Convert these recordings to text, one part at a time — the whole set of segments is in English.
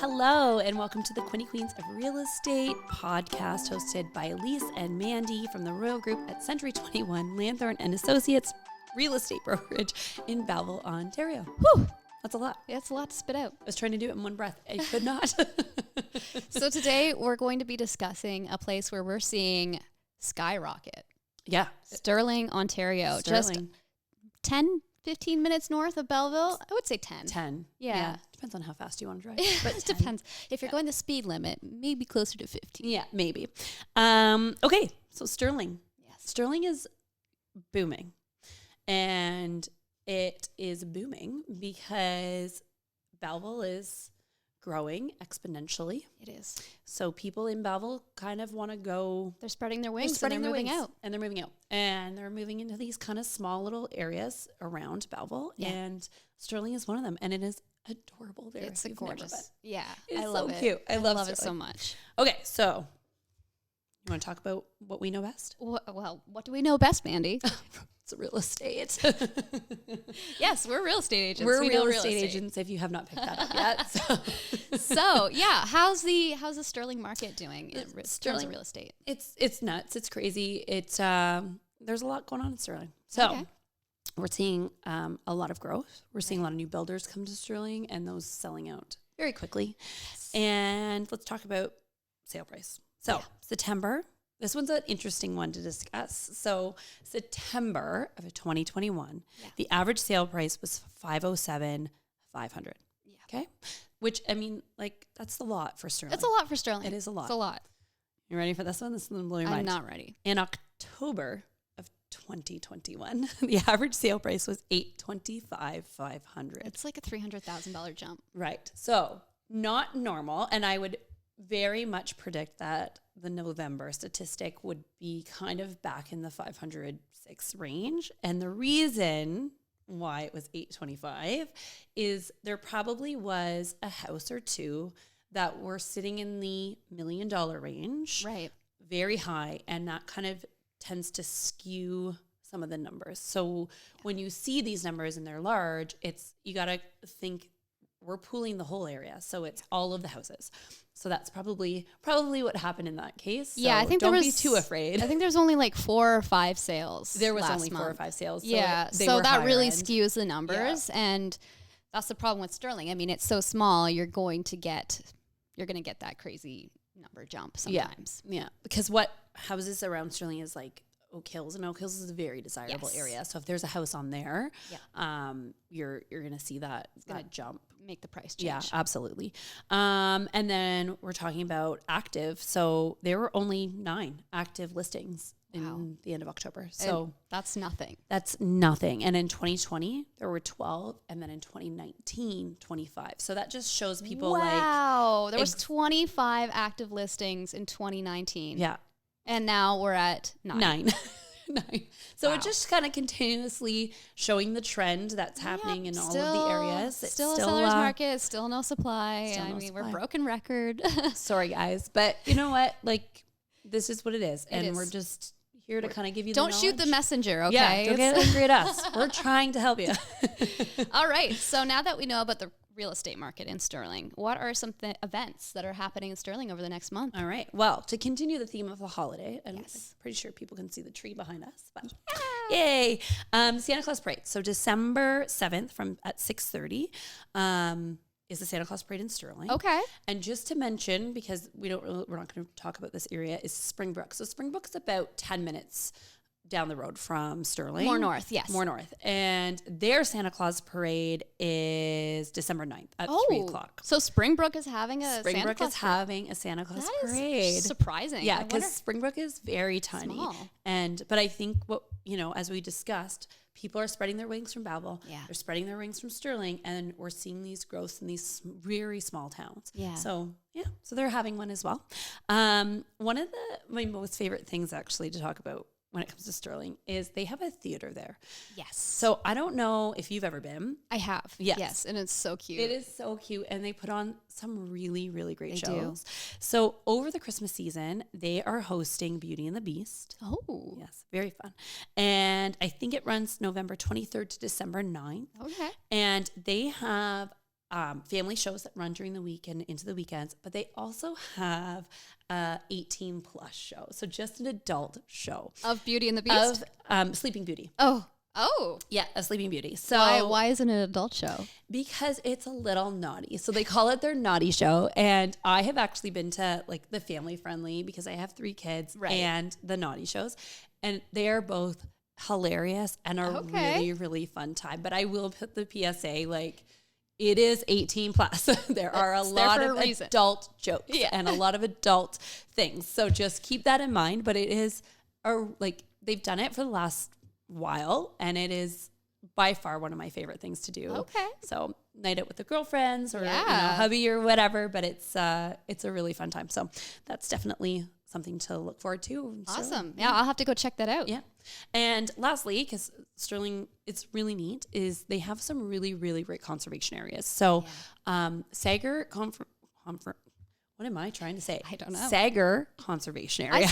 Hello, and welcome to the Quinte Queens of Real Estate podcast, hosted by Elyse and Mandy from the Royle Group at Century 21 Lanthorn and Associates Real Estate Brokerage in Belleville, Ontario. Whew, that's a lot. Yeah, it's a lot to spit out. I was trying to do it in one breath. I could not. So today we're going to be discussing a place where we're seeing skyrocket. Yeah. Stirling, Ontario. Stirling. Just 10, 15 minutes north of Belleville. I would say 10. 10. Yeah. Depends on how fast you want to drive. But But it depends. If you're going the speed limit, maybe closer to 15. Yeah, maybe. Okay, so Stirling. Yes. Stirling is booming. And it is booming because Belleville is growing exponentially. It is. So people in Belleville kind of want to go. They're spreading their wings. Spreading their moving wings, out. and they're moving out, and they're moving into these kind of small little areas around Belleville. Yeah. And Stirling is one of them, and it is adorable there. It's if you've never been. gorgeous. Yeah, It's I love so it. cute. I love it so Stirling. much. Okay, so you want to talk about what we know best? Well, what do we know best, Mandy? It's real estate. Yes, we're real estate agents. We're We real know estate agents. If you have not picked that up yet, so. So yeah, how's the Stirling market doing in terms of Stirling- real estate? It's nuts. It's crazy. It's there's a lot going on in Stirling. So Okay. we're seeing a lot of growth. We're seeing a lot of new builders come to Stirling, and those selling out very quickly. And let's talk about sale price. So Yeah. September. This one's an interesting one to discuss. So September of 2021, the average sale price was $507,500. Yeah. Okay, which I mean, like that's a lot for Stirling. It's a lot for Stirling. It is a lot. It's a lot. You ready for this one? This is going to blow your I'm mind. not ready. In October of 2021, the average sale price was $825,500. It's like a $300,000 jump. Right. So not normal. And I would very much predict that the November statistic would be kind of back in the 506 range. And the reason why it was 825 is there probably was a house or two that were sitting in the $1 million range. Right. Very high, and that kind of tends to skew some of the numbers. So when you see these numbers and they're large, you got to think we're pooling the whole area. So it's all of the houses. So that's probably what happened in that case. So Yeah, I think don't there be was too afraid. I think there's only like 4 or 5 sales. There was last only 4 or month. 5 sales. So Yeah, they so were that higher really end. skews the numbers, and that's the problem with Stirling. I mean, it's so small, you're going to get that crazy number jump sometimes. Yeah, because what houses around Stirling is like Oak Hills, and Oak Hills is a very desirable Yes. area. So if there's a house on there, Yeah. you're going to see that gonna jump. Make the price change. Yeah, absolutely. And then we're talking about active. So there were only 9 active listings in the end of October. So And that's nothing. that's nothing. And in 2020, there were 12. And then in 2019, 25. So that just shows people Wow, there was 25 active listings in 2019. yeah, And now we're at 9. 9. 9. So Wow. it just kind of continuously showing the trend that's happening in all of the areas. It's Still a seller's market, still no supply. still I no mean, supply. we're broken record. Sorry, guys. But you know what? Like, this is what it is. And is. we're just here to kind of give you Don't the shoot the knowledge. messenger, okay? Yeah, don't get angry at us. We're trying to help you. All right. So now that we know about the real estate market in Stirling, what are some events that are happening in Stirling over the next month? All right. Well, to continue the theme of the holiday, and Yes. I'm pretty sure people can see the tree behind us, but yay! Santa Claus Parade. So December 7th at 6:30 is the Santa Claus Parade in Stirling. Okay. And just to mention, because we're not going to talk about this area, is Springbrook. So Springbrook's about 10 minutes down the road from Stirling. More north, yes. More north. And their Santa Claus Parade is December 9th at 3 o'clock. So Springbrook is having a Springbrook Santa Claus is having a Santa Claus That is Parade. surprising. Yeah, I wonder- because Springbrook is very tiny. Small. But I think as we discussed, people are spreading their wings from Belleville. Yeah. They're spreading their wings from Stirling, and we're seeing these growths in these very small towns. Yeah. So they're having one as well. One of my most favorite things actually to talk about when it comes to Stirling is they have a theater there. Yes. So I don't know if you've ever been. I have. Yes. And it's so cute. It is so cute, and they put on some really, really great They do. shows. So over the Christmas season, they are hosting Beauty and the Beast. Oh. Yes, very fun. And I think it runs November 23rd to December 9th. Okay. And they have family shows that run during the week and into the weekends, but they also have 18 plus show. So just an adult show. Of Beauty and the Beast? Of Sleeping Beauty. Oh. Yeah, a Sleeping Beauty. So why is it an adult show? Because it's a little naughty. So they call it their naughty show. And I have actually been to like the family friendly because I have 3 kids and the naughty shows. And they are both hilarious and a really, really fun time. But I will put the PSA, like, it is 18 plus. There are a lot of adult jokes and a lot of adult things. So just keep that in mind. But it is they've done it for the last while, and it is by far one of my favorite things to do. Okay. So night out with the girlfriends or hubby or whatever, but it's a really fun time. So that's definitely something to look forward to. Awesome. So, I'll have to go check that out. Yeah. And lastly, because Stirling, it's really neat, is they have some really, really great conservation areas. So Sager what am I trying to say? I don't know. Sager Conservation Area.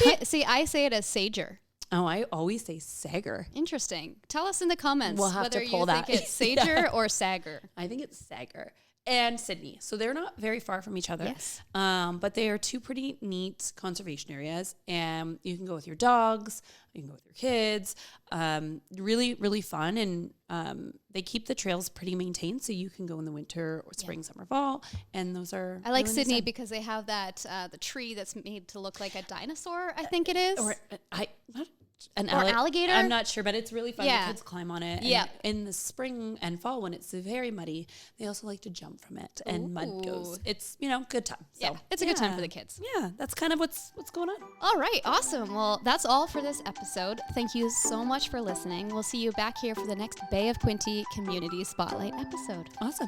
I say it as Sager. Oh, I always say Sager. Interesting. Tell us in the comments we'll have whether to pull you that. think it's Sager or Sager. I think it's Sager and Sydney. So they're not very far from each other. Yes. But they are 2 pretty neat conservation areas. And you can go with your dogs. You can go with your kids. Really, really fun. And they keep the trails pretty maintained. So you can go in the winter or spring, summer, fall. And those are I like really Sydney nice. because they have that, the tree that's made to look like a dinosaur, I think it is. Or an alligator? I'm not sure, but it's really fun. Yeah. The kids climb on it. Yeah. In the spring and fall, when it's very muddy, they also like to jump from it, and mud goes. It's good time. So, it's a good time for the kids. Yeah, that's kind of what's going on. All right, awesome. Well, that's all for this episode. Thank you so much for listening. We'll see you back here for the next Bay of Quinte Community Spotlight episode. Awesome.